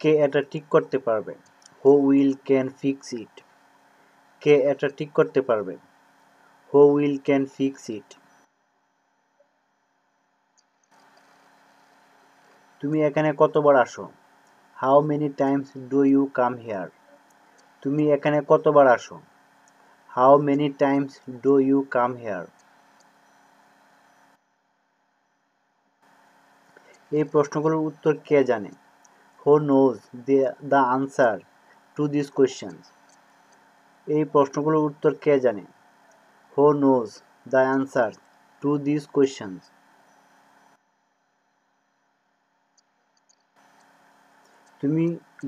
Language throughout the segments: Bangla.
কে এটা ঠিক করতে পারবে? Who will can fix it? কে এটা ঠিক করতে পারবে? Who will can fix it? তুমি এখানে কতবার আসো? How many times do you come here? তুমি এখানে কতবার আসো? How many times do you come here? এই প্রশ্নগুলোর উত্তর কে জানে? Who knows the answer to this questions? এই প্রশ্নগুলোর উত্তর কে জানে? Who knows the answer to this questions?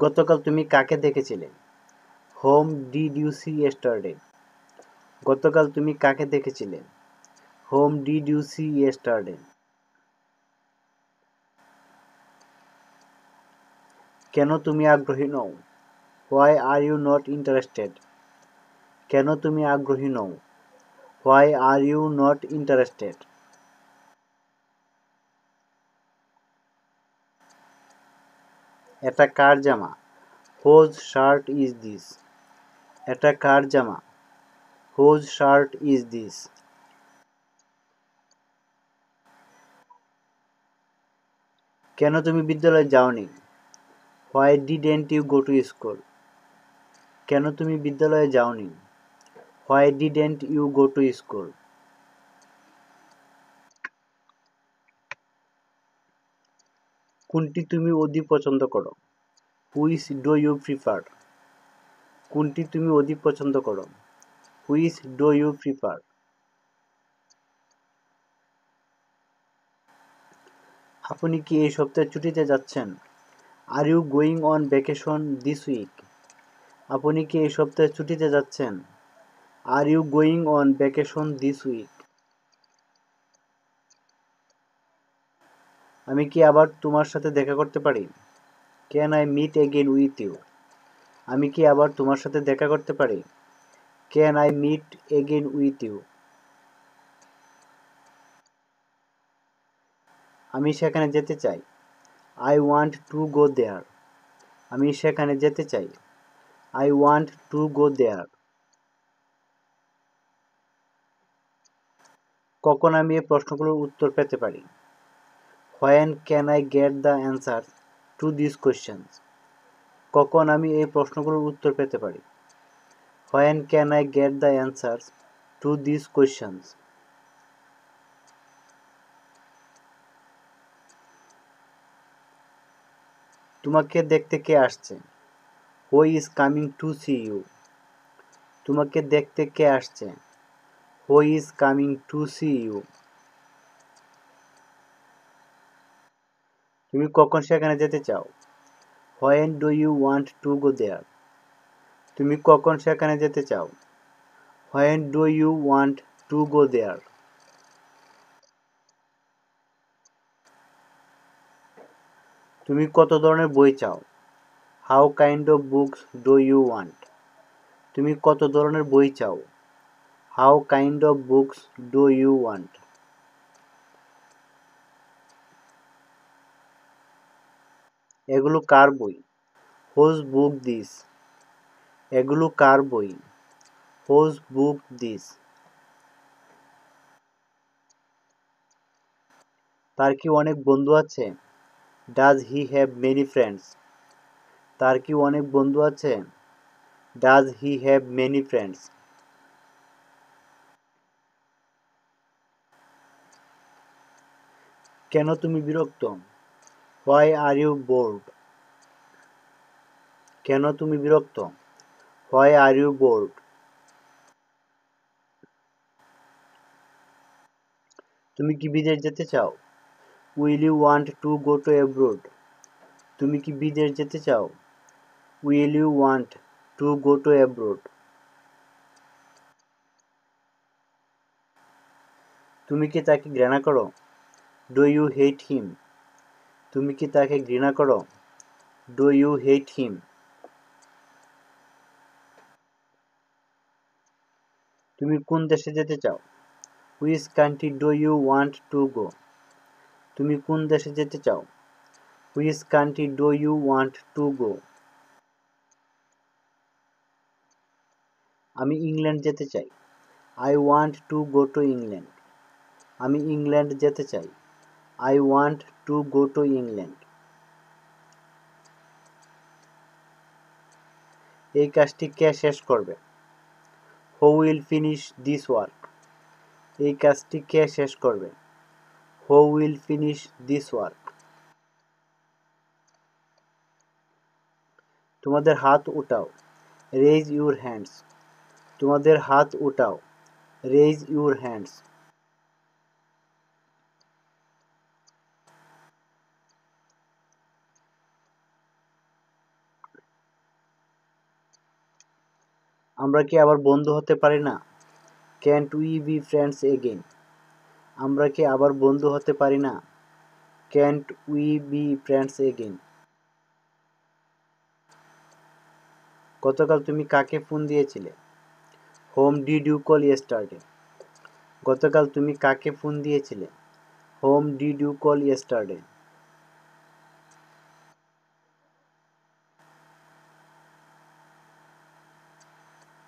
গতকাল তুমি কাকে দেখেছিলে? Whom did you see yesterday? গতকাল তুমি কাকে দেখেছিলে? Whom did you see yesterday? কেন তুমি আগ্রহী নও? Why are you not interested? কেন তুমি আগ্রহী নও? Why are you not interested? এটা কার জামা? Whose shirt is this? এটা কার জামা? Whose shirt is this? কেন তুমি বিদ্যালয়ে যাওনি? Why didn't you go to school? কেন তুমি বিদ্যালয়ে যাওনি? Why didn't you go to school? কোনটি তুমি অধিক পছন্দ করো? Which do you prefer? কোনটি তুমি অধিক পছন্দ করো? Which do you prefer? আপনি কি এই সপ্তাহে ছুটিতে যাচ্ছেন? Are you going on vacation this week? আপনি কি এই সপ্তাহে ছুটিতে যাচ্ছেন? Are you going on vacation this week? আমি কি আবার তোমার সাথে দেখা করতে পারি? Can I meet again with you? আমি কি আবার তোমার সাথে দেখা করতে পারি? Can I meet again with you? আমি সেখানে যেতে চাই। I want to go there. আমি সেখানে যেতে চাই। I want to go there. কখন আমি এই প্রশ্নগুলোর উত্তর পেতে পারি? When can I get the answer to this questions? কখন আমি এই প্রশ্নগুলোর উত্তর পেতে পারি? When can I get the answer to this questions? তোমাকে দেখতে কে আসছে? Who is coming to see you? তোমাকে দেখতে কে আসছে? Who is coming to see you? তুমি কখন সেখানে যেতে চাও? When do you want to go there? তুমি কখন সেখানে যেতে চাও? When do you want to go there? তুমি কত ধরনের বই চাও? How kind of books do you want? তুমি কত ধরনের বই চাও? How kind of books do you want? এগুলো কার বই? Whose book this? এগুলো কার বই? Whose book this? তার কি অনেক বন্ধু আছে? Does he have many friends? তার কি অনেক বন্ধু আছে? Does he have many friends? কেন তুমি বিরক্ত? Why are you bored? কেন তুমি বিরক্ত? Why are you bored? তুমি কি বিদেশ যেতে চাও? Will you want to go to abroad? তুমি কি বিদেশ যেতে চাও? Will you want to go to abroad? তুমি কি তাকে ঘৃণা করো? Do you hate him? তুমি কি তাকে ঘৃণা করো? Do you hate him? তুমি কোন দেশে যেতে চাও? Which country do you want to go? তুমি কোন দেশে যেতে চাও? Which country do you want to go? আমি ইংল্যান্ড যেতে চাই। I want to go to England. আমি ইংল্যান্ড যেতে চাই। I want to go to England. এই কাজটি কে শেষ করবে? Who will finish this work? এই কাজটি কে শেষ করবে? Who will finish this work? তোমাদের হাত উঠাও। Raise your hands. তোমাদের হাত উঠাও। Raise your hands. আমরা কি আবার বন্ধু হতে পারি না? Can't we be friends again? আমরা কি আবার বন্ধু হতে পারি না? Can't we be friends again? গতকাল তুমি কাকে ফোন দিয়েছিলে? Whom did you call yesterday? গতকাল তুমি কাকে ফোন দিয়েছিলে? Whom did you call yesterday?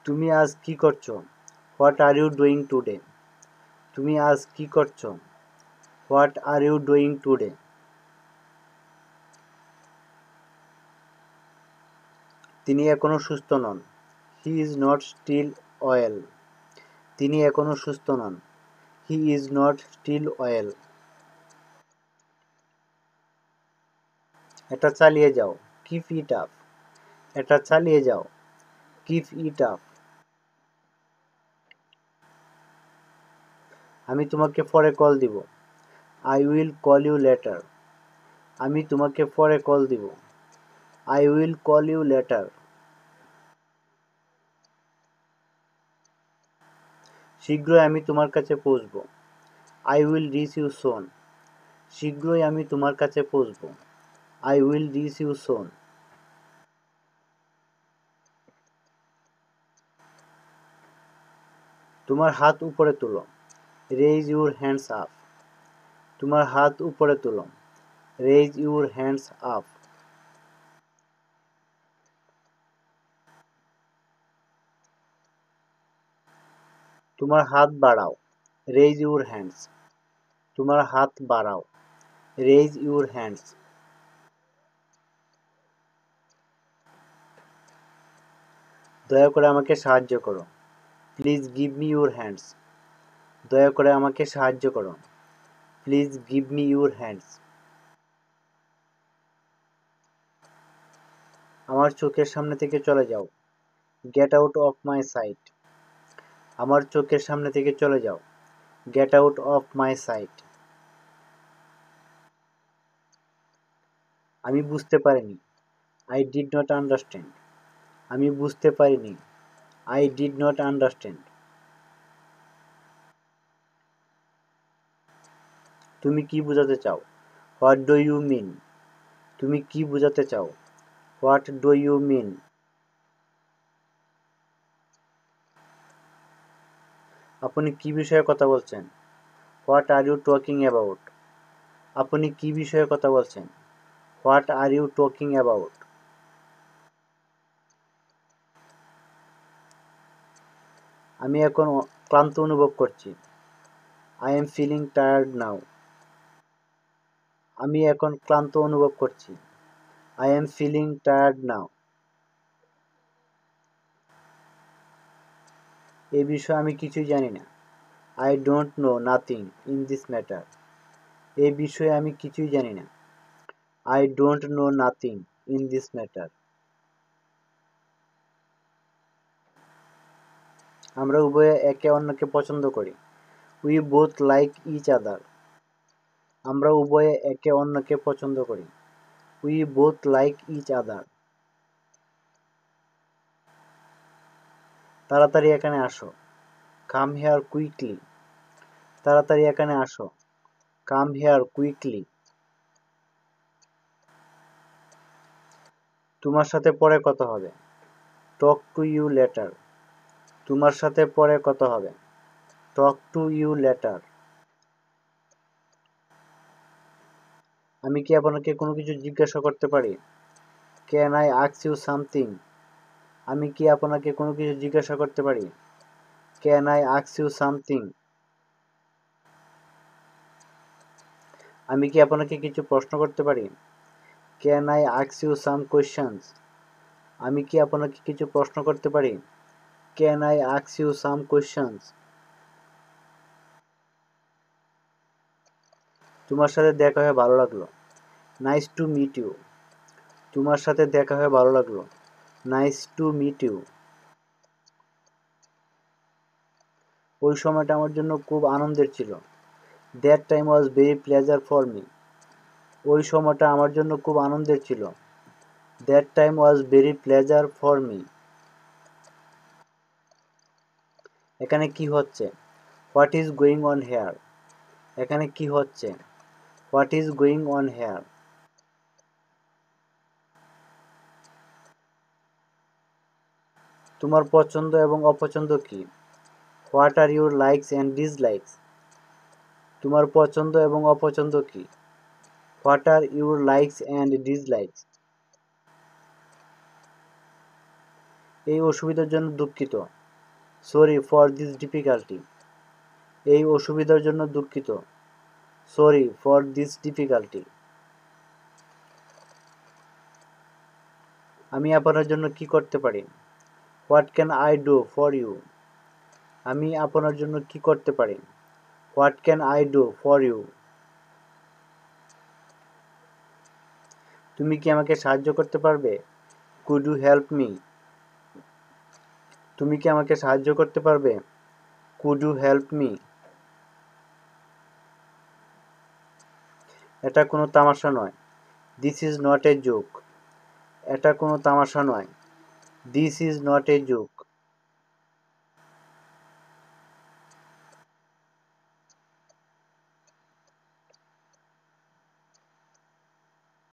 তুমি আজ কি করছো? What are you doing today? তুমি আজ কি করছো? What are you doing today? তিনি এখনো সুস্থ নন। He is not still well. তিনি এখনো সুস্থ নন। He is not still well. এটা চালিয়ে যাও। Keep it up. এটা চালিয়ে যাও। Keep it up. আমি তোমাকে পরে কল দিব। I will call you later. আমি তোমাকে পরে কল দিব। I will call you later. শীঘ্রই আমি তোমার কাছে পৌঁছব। I will reach you soon. শীঘ্রই আমি তোমার কাছে পৌঁছব। I will reach you soon. তোমার হাত উপরে তুলো। Raise your hands up. তোমার হাত উপরে তুলো। Raise your hands up. তোমার হাত বাড়াও। Raise your hands. তোমার হাত বাড়াও। Raise your hands. দয়া করে আমাকে সাহায্য করো। Please give me your hands. দয়া করে আমাকে সাহায্য করো। Please give me your hands. আমার চোখের সামনে থেকে চলে যাও। Get out of my sight. আমার চোখের সামনে থেকে চলে যাও। Get out of my sight. আমি বুঝতে পারিনি। I did not understand. আমি বুঝতে পারিনি। I did not understand. তুমি কি বোঝাতে চাও? What do you mean? তুমি কি বোঝাতে চাও? What do you mean? আপনি কি বিষয়ে কথা বলছেন? What are you talking about? আপনি কি বিষয়ে কথা বলছেন? What are you talking about? আমি এখন ক্লান্ত অনুভব করছি। I am feeling tired now. আমি এখন ক্লান্ত অনুভব করছি। I am feeling tired now. এই বিষয়ে আমি কিছুই জানি না। I don't know nothing in this matter. এই বিষয়ে আমি কিছুই জানি না। I don't know nothing in this matter. আমরা উভয়ে একে অন্যকে পছন্দ করি। We both like each other. আমরা উভয়ে একে অন্যকে পছন্দ করি। We both like each other. তাড়াতাড়ি এখানে আসো। Come here quickly. তাড়াতাড়ি এখানে আসো। Come here quickly. তোমার সাথে পরে কথা হবে। Talk to you later. তোমার সাথে পরে কথা হবে। Talk to you later. আমি কি আপনাকে কোনো কিছু জিজ্ঞাসা করতে পারি? Can I ask you something? আমি কি আপনাকে কোনো কিছু জিজ্ঞাসা করতে পারি? Can I ask you something? আমি কি আপনাকে কিছু প্রশ্ন করতে পারি? Can I ask you some questions? আমি কি আপনাকে কিছু প্রশ্ন করতে পারি? Can I ask you some questions? তোমার সাথে দেখা হয়ে ভালো লাগলো। Nice to meet you. তোমার সাথে দেখা হয়ে ভালো লাগলো। Nice to meet you. ওই সময়টা আমার জন্য খুব আনন্দের ছিল। That time was very pleasure for me. ওই সময়টা আমার জন্য খুব আনন্দের ছিল। That time was very pleasure for me. এখানে কি হচ্ছে? What is going on here? এখানে কি হচ্ছে? What is going on here? তোমার পছন্দ এবং অপছন্দ কি? What are your likes and dislikes? তোমার পছন্দ এবং অপছন্দ কি? What are your likes and dislikes? এই অসুবিধার জন্য দুঃখিত। Sorry for this difficulty. এই অসুবিধার জন্য দুঃখিত। Sorry for this difficulty. আমি আপনার জন্য কি করতে পারি? What can I do for you? আমি আপনার জন্য কি করতে পারি? What can I do for you? তুমি কি আমাকে সাহায্য করতে পারবে? Could you help me? তুমি কি আমাকে সাহায্য করতে পারবে? Could you help me? এটা কোনো তামাশা নয়। This is not a joke. এটা কোনো তামাশা নয়। This is not a joke.